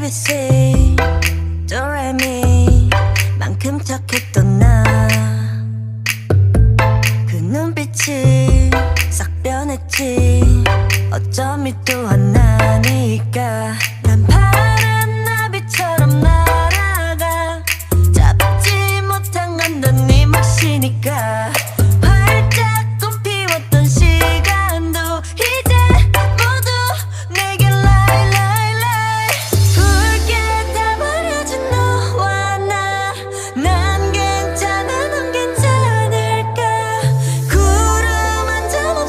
ABC 도레미 만큼 착했던 나 그 눈빛이 싹 변했지 어쩜 이 또 하나니까